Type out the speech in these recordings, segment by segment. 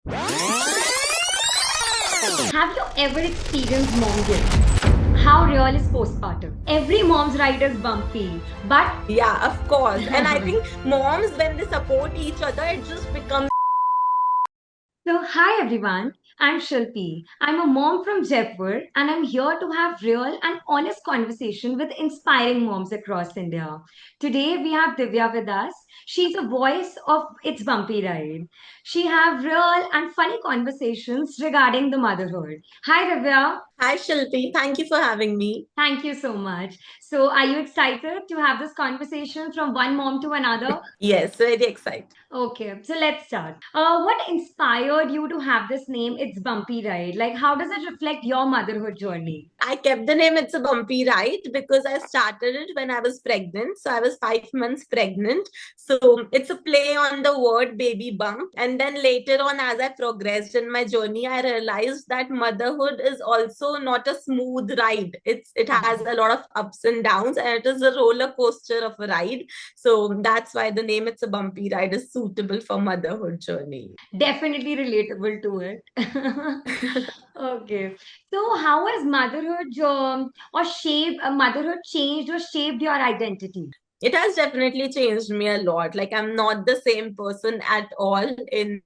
Have you ever experienced mom guilt? How real is postpartum? Every mom's ride is bumpy, but Yeah, of course. And I think moms, when they support each other, it just becomes. so, hi everyone, I'm Shilpi. I'm a mom from Jaipur and I'm here to have real and honest conversation with inspiring moms across India. Today we have Divya with us. She's a voice of It's Bumpy Ride. She have real and funny conversations regarding the motherhood. Hi Divya. Hi, Shilpi. Thank you for having me. Thank you so much. So, are you excited to have this conversation from one mom to another? Yes, very excited. Okay, so let's start. What inspired you to have this name? It's Bumpy Ride. Like, how does it reflect your motherhood journey? I kept the name It's a Bumpy Ride because I started it when I was pregnant. So I was 5 months pregnant. So it's a play on the word baby bump. And then later on, as I progressed in my journey, I realized that motherhood is also not a smooth ride. It has a lot of ups and downs, and it is a roller coaster of a ride. So that's why the name It's a Bumpy Ride is suitable for motherhood journey. Definitely relatable to it. Okay, so how has motherhood motherhood changed or shaped your identity? It has definitely changed me a lot. Like, I'm not the same person at all in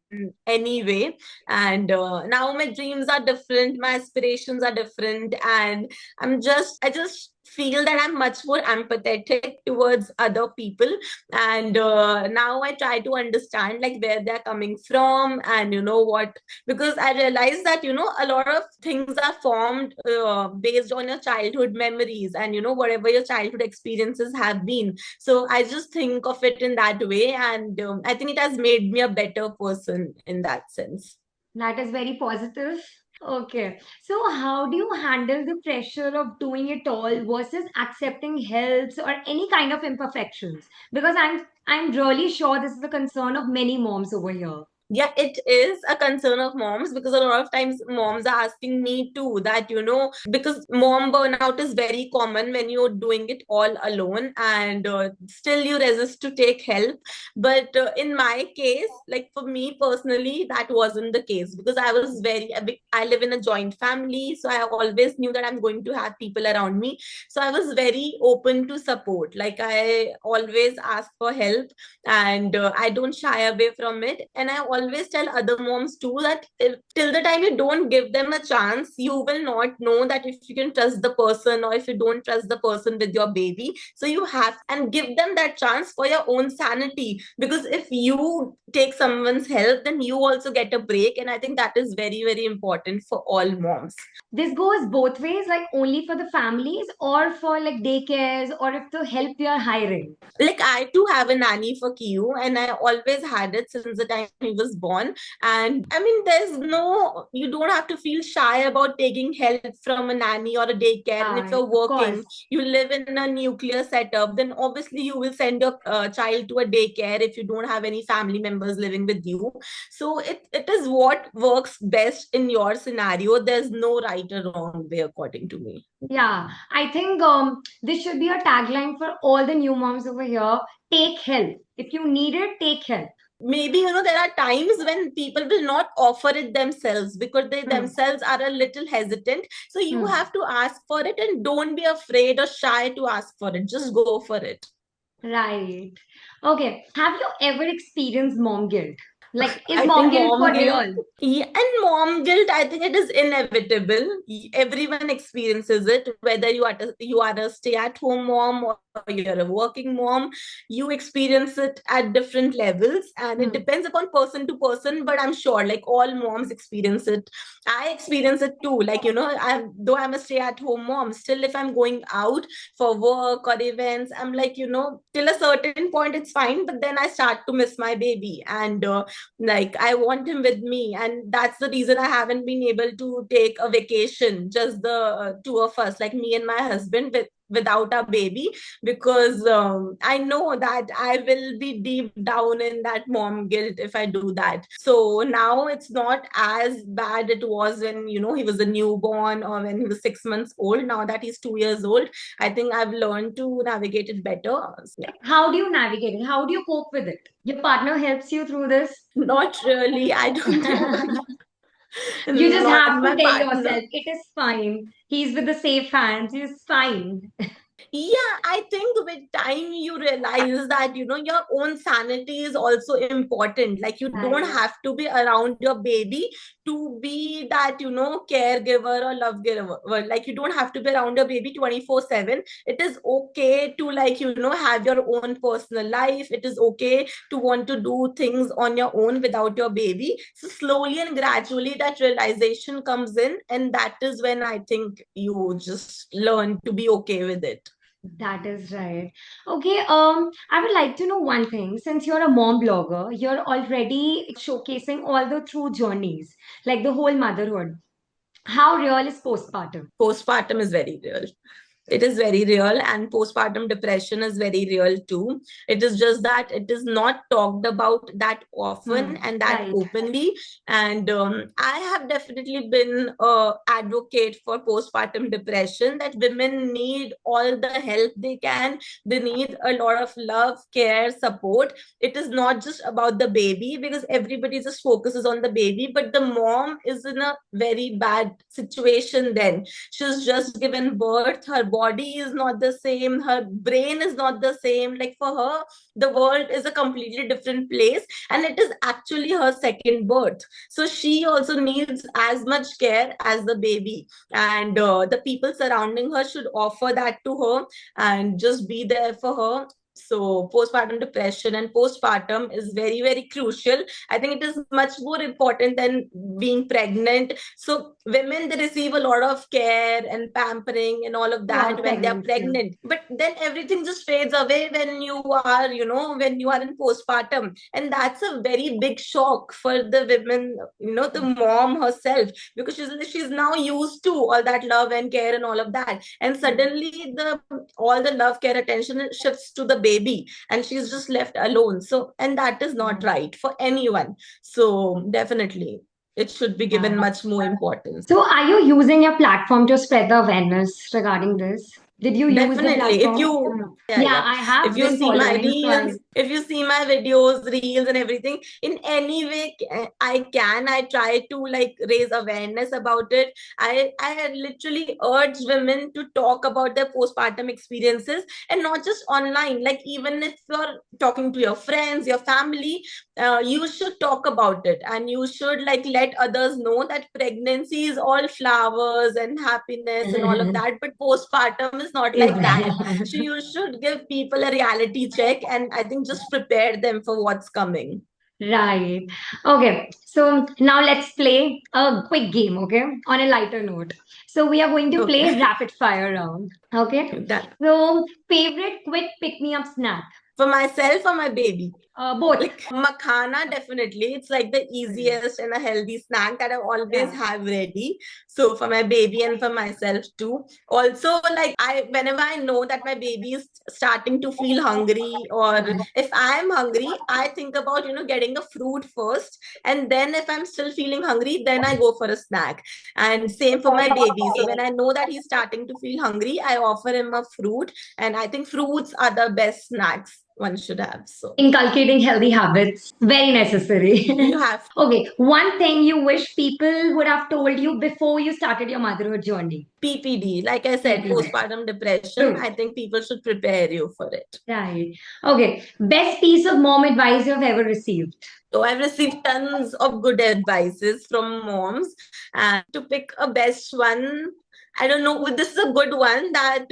any way. And now my dreams are different, my aspirations are different. And I just feel that I'm much more empathetic towards other people. And now I try to understand like where they're coming from, and you know what, because I realize that, you know, a lot of things are formed based on your childhood memories and, you know, whatever your childhood experiences have been. So I just think of it in that way, and I think it has made me a better person in that sense. That is very positive. Okay. So, how do you handle the pressure of doing it all versus accepting helps or any kind of imperfections? Because I'm really sure this is a concern of many moms over here. Yeah, it is a concern of moms, because a lot of times moms are asking me too that, you know, because mom burnout is very common when you're doing it all alone, and still you resist to take help. But in my case, like for me personally, that wasn't the case, because I live in a joint family, so I always knew that I'm going to have people around me. So I was very open to support. Like, I always ask for help, and I don't shy away from it. And I always tell other moms too that till the time you don't give them a chance, you will not know that if you can trust the person or if you don't trust the person with your baby. So you have and give them that chance for your own sanity, because if you take someone's help, then you also get a break. And I think that is very, very important for all moms. This goes both ways, like only for the families or for like daycares or if the help you're hiring. Like, I too have a nanny for Kiyu, and I always had it since the time he was born. And I mean, you don't have to feel shy about taking help from a nanny or a daycare. And if you're Of course. working, you live in a nuclear setup, then obviously you will send your child to a daycare if you don't have any family members living with you. So it is what works best in your scenario. There's no right or wrong way, according to me. Yeah, I think this should be a tagline for all the new moms over here. Take help. If you need it, take help. Maybe, you know, there are times when people will not offer it themselves because they Hmm. themselves are a little hesitant. So you Hmm. have to ask for it, and don't be afraid or shy to ask for it. Just go for it. Right. Okay. Have you ever experienced mom guilt? Like, is I mom think guilt mom for guilt, real? yeah, and mom guilt, I think it is inevitable. Everyone experiences it, whether you are a stay-at-home mom or you're a working mom. You experience it at different levels, and it Hmm. depends upon person to person. But I'm sure, like, all moms experience it. I experience it too. Like, you know, though I'm a stay-at-home mom, still if I'm going out for work or events, I'm like, you know, till a certain point it's fine, but then I start to miss my baby, and like, I want him with me, and that's the reason I haven't been able to take a vacation, just the two of us, like me and my husband, with without a baby, because I know that I will be deep down in that mom guilt if I do that. So now it's not as bad it was when, he was a newborn or when he was 6 months old. Now that he's 2 years old, I think I've learned to navigate it better. So, yeah. How do you navigate it? How do you cope with it? Your partner helps you through this? Not really. I don't think. You just Not have to my tell partner. yourself it is fine. He's with the safe hands. He's fine. Yeah, I think with time you realize that, your own sanity is also important. Like, you don't Right. have to be around your baby to be that, caregiver or love giver. Like, you don't have to be around your baby 24/7. It is okay to, like, have your own personal life. It is okay to want to do things on your own without your baby. So slowly and gradually that realization comes in, and that is when I think you just learn to be okay with it. That is right. Okay, I would like to know one thing. Since you're a mom blogger, you're already showcasing all the through journeys, like the whole motherhood. How real is postpartum? Postpartum is very real. It is very real, and postpartum depression is very real too. It is just that it is not talked about that often and that Right. openly. And I have definitely been a advocate for postpartum depression, that women need all the help they can. They need a lot of love, care, support. It is not just about the baby, because everybody just focuses on the baby, but the mom is in a very bad situation then. She's just given birth, her body is not the same, her brain is not the same. Like, for her, the world is a completely different place, and it is actually her second birth. So she also needs as much care as the baby, and the people surrounding her should offer that to her and just be there for her. So postpartum depression and postpartum is very, very crucial. I think it is much more important than being pregnant. So women, they receive a lot of care and pampering and all of that Throughout when they're pregnancy. pregnant. But then everything just fades away when you are, when you are in postpartum. And that's a very big shock for the women, the mom herself, because she's now used to all that love and care and all of that. And suddenly all the love, care, attention shifts to the baby, and she's just left alone. So, and that is not right for anyone. So definitely it should be given Yeah. much more importance. So, are you using your platform to spread the awareness regarding this? Did you use the Definitely. If platform? you, yeah, Yeah, yeah. I If have you been see my following. So reels, if you see my videos, reels, and everything, in any way I try to like raise awareness about it. I had literally urged women to talk about their postpartum experiences, and not just online. Like, even if you're talking to your friends, your family, you should talk about it, and you should like let others know that pregnancy is all flowers and happiness and all of that, but postpartum is not like that. So you should give people a reality check, and I think just prepare them for what's coming. Right. Okay. So now let's play a quick game, okay? On a lighter note. So we are going to Okay. play rapid fire round. Okay. That So favorite quick pick me up snack? for myself or my baby? Both. Like makhana, definitely. It's like the easiest and a healthy snack that I always Yeah. have ready. So for my baby and for myself too. Also, like, whenever I know that my baby is starting to feel hungry, or if I'm hungry, I think about, getting a fruit first. And then if I'm still feeling hungry, then I go for a snack. And same for my baby. So when I know that he's starting to feel hungry, I offer him a fruit. And I think fruits are the best snacks one should have. So Inculcating healthy habits, very necessary. you have Okay, one thing you wish people would have told you before you started your motherhood journey. PPD, like I said, PPD. postpartum depression. True. I think people should prepare you for it. Right. Okay, best piece of mom advice you've ever received. So I've received tons of good advices from moms, and to pick a best one, I don't know. This is a good one, that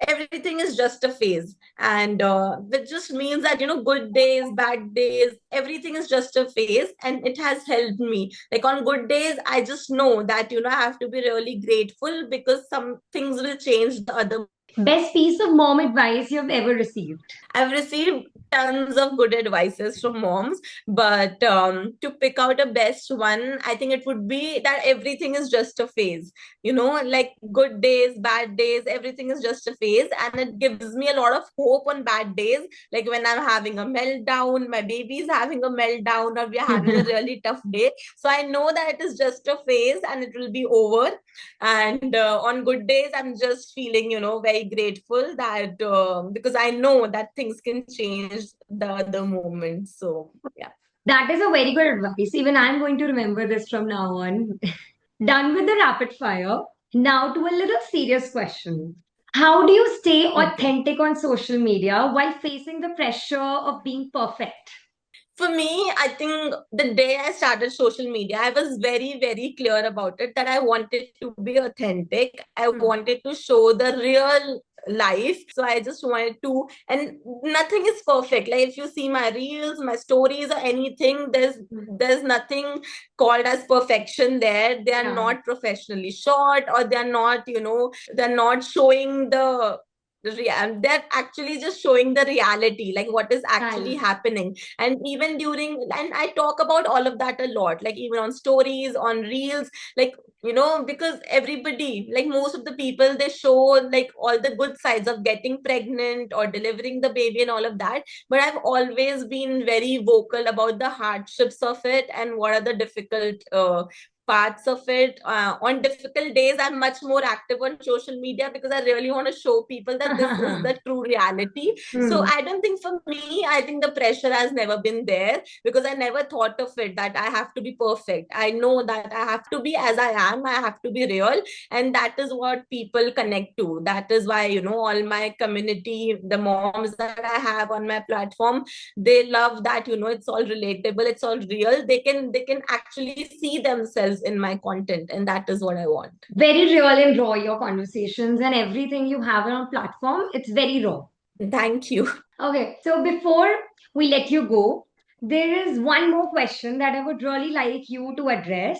everything is just a phase, and which just means that, good days, bad days, everything is just a phase, and it has helped me. Like, on good days, I just know that, I have to be really grateful, because some things will change the other. Best piece of mom advice you've ever received. I've received tons of good advices from moms, but to pick out a best one, I think it would be that everything is just a phase. Like good days, bad days, everything is just a phase, and it gives me a lot of hope on bad days. Like when I'm having a meltdown, my baby is having a meltdown, or we are having a really tough day. So I know that it is just a phase and it will be over. And on good days, I'm just feeling, very grateful that because I know that things can change the moment. So yeah. That is a very good advice. Even I'm going to remember this from now on. Done with the rapid fire. Now to a little serious question. How do you stay Okay. authentic on social media while facing the pressure of being perfect? For me, I think the day I started social media, I was very, very clear about it that I wanted to be authentic. I wanted to show the real life. So I just wanted to, and nothing is perfect. Like if you see my reels, my stories, or anything, there's nothing called as perfection there. They are not professionally shot, or they are not, they're not showing they're actually just showing the reality, like what is actually happening. And even and I talk about all of that a lot, like even on stories, on reels, like because everybody, like most of the people, they show like all the good sides of getting pregnant or delivering the baby and all of that, but I've always been very vocal about the hardships of it and what are the difficult parts of it. On difficult days, I'm much more active on social media because I really want to show people that this is the true reality. So I don't think, for me, I think the pressure has never been there because I never thought of it that I have to be perfect. I know that I have to be as I am, I have to be real. And that is what people connect to. That is why, all my community, the moms that I have on my platform, they love that, it's all relatable, it's all real. They can actually see themselves in my content, and that is what I want. Very real and raw, your conversations and everything you have on platform, it's very raw. Thank you. Okay, so before we let you go, there is one more question that I would really like you to address.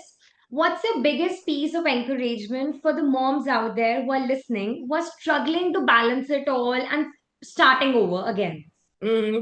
What's your biggest piece of encouragement for the moms out there who are listening, who are struggling to balance it all and starting over again?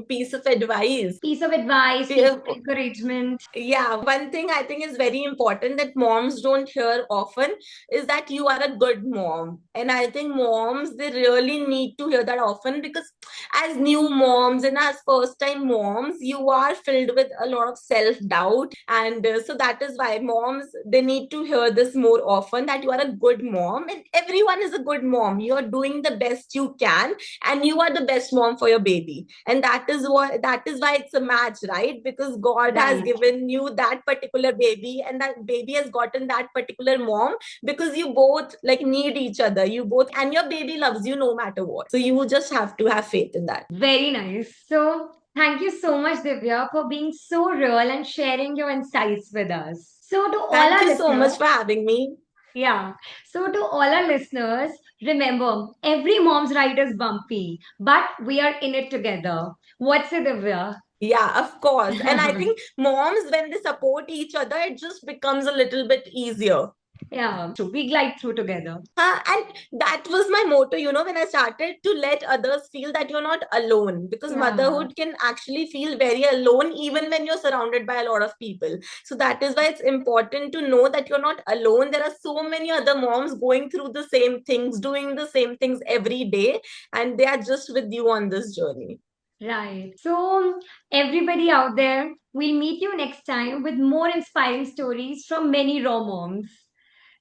Piece of advice. Piece of advice, piece of encouragement. Yeah, one thing I think is very important that moms don't hear often is that you are a good mom. And I think moms, they really need to hear that often, because as new moms and as first time moms, you are filled with a lot of self doubt. And so that is why moms, they need to hear this more often, that you are a good mom, and everyone is a good mom. You are doing the best you can, and you are the best mom for your baby. And that is why it's a match, right? Because God has given you that particular baby, and that baby has gotten that particular mom, because you both like need each other. You both, and your baby loves you no matter what. So you just have to have faith in that. Very nice. So, thank you so much, Divya, for being so real and sharing your insights with us. So, to all Thank our you so listeners, much for having me. yeah. So, to all our listeners, remember every mom's ride is bumpy, but we are in it together. What's it, Divya? Yeah, of course. And I think moms, when they support each other, it just becomes a little bit easier. Yeah, true. We glide through together. And that was my motto, when I started, to let others feel that you're not alone, because motherhood can actually feel very alone even when you're surrounded by a lot of people. So that is why it's important to know that you're not alone. There are so many other moms going through the same things, doing the same things every day, and they are just with you on this journey. Right. So, everybody out there, we'll meet you next time with more inspiring stories from many raw moms.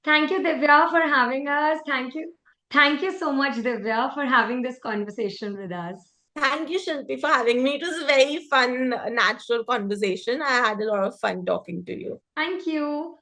Thank you, Divya, for having us. Thank you. Thank you so much, Divya, for having this conversation with us. Thank you, Shilpi, for having me. It was a very fun, natural conversation. I had a lot of fun talking to you. Thank you.